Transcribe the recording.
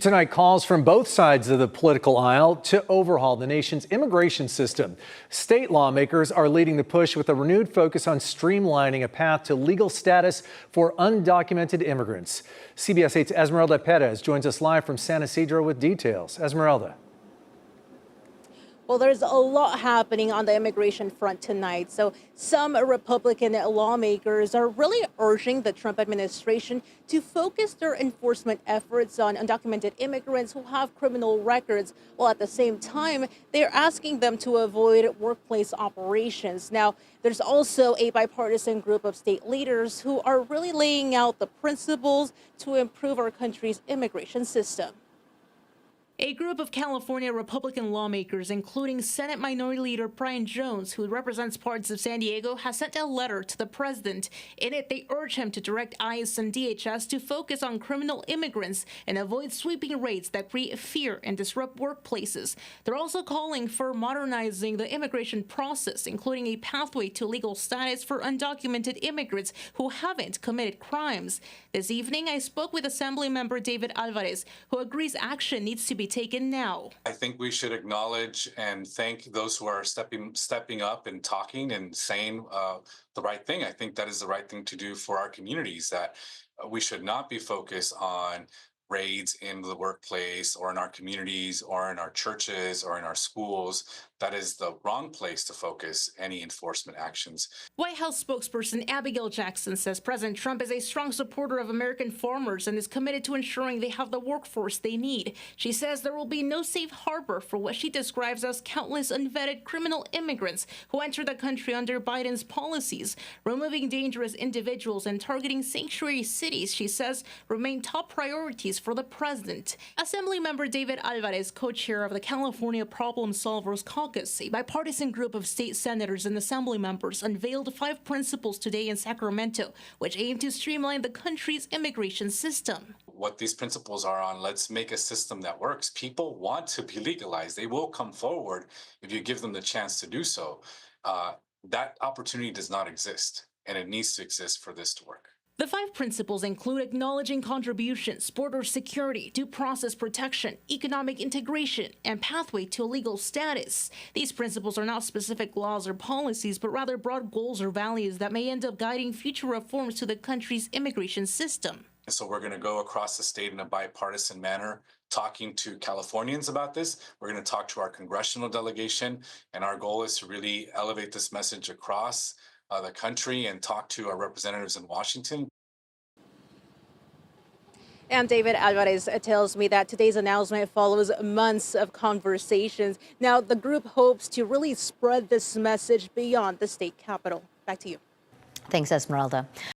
Tonight, calls from both sides of the political aisle to overhaul the nation's immigration system. State lawmakers are leading the push with a renewed focus on streamlining a path to legal status for undocumented immigrants. CBS 8's Esmeralda Perez joins us live from San Isidro with details. Esmeralda. Well, there's a lot happening on the immigration front tonight. So some Republican lawmakers are really urging the Trump administration to focus their enforcement efforts on undocumented immigrants who have criminal records, while at the same time, they're asking them to avoid workplace operations. Now, there's also a bipartisan group of state leaders who are really laying out the principles to improve our country's immigration system. A group of California Republican lawmakers, including Senate Minority Leader Brian Jones, who represents parts of San Diego, has sent a letter to the president. In it, they urge him to direct ICE and DHS to focus on criminal immigrants and avoid sweeping raids that create fear and disrupt workplaces. They're also calling for modernizing the immigration process, including a pathway to legal status for undocumented immigrants who haven't committed crimes. This evening, I spoke with Assemblymember David Alvarez, who agrees action needs to be taken now. I think we should acknowledge and thank those who are stepping up and talking and saying the right thing. I think that is the right thing to do for our communities, that we should not be focused on raids in the workplace or in our communities or in our churches or in our schools. That is the wrong place to focus any enforcement actions. White House spokesperson Abigail Jackson says President Trump is a strong supporter of American farmers and is committed to ensuring they have the workforce they need. She says there will be no safe harbor for what she describes as countless unvetted criminal immigrants who enter the country under Biden's policies. Removing dangerous individuals and targeting sanctuary cities, she says, remain top priorities for the president. Assemblymember David Alvarez, co-chair of the California Problem Solvers Caucus, a bipartisan group of state senators and assembly members, unveiled 5 principles today in Sacramento, which aim to streamline the country's immigration system. What these principles are on, let's make a system that works. People want to be legalized. They will come forward if you give them the chance to do so. That opportunity does not exist, and it needs to exist for this to work. The 5 principles include acknowledging contributions, border security, due process protection, economic integration, and pathway to legal status. These principles are not specific laws or policies, but rather broad goals or values that may end up guiding future reforms to the country's immigration system. So we're going to go across the state in a bipartisan manner, talking to Californians about this. We're going to talk to our congressional delegation, and our goal is to really elevate this message across the country and talk to our representatives in Washington. And David Alvarez tells me that today's announcement follows months of conversations. Now, the group hopes to really spread this message beyond the state capitol. Back to you. Thanks, Esmeralda.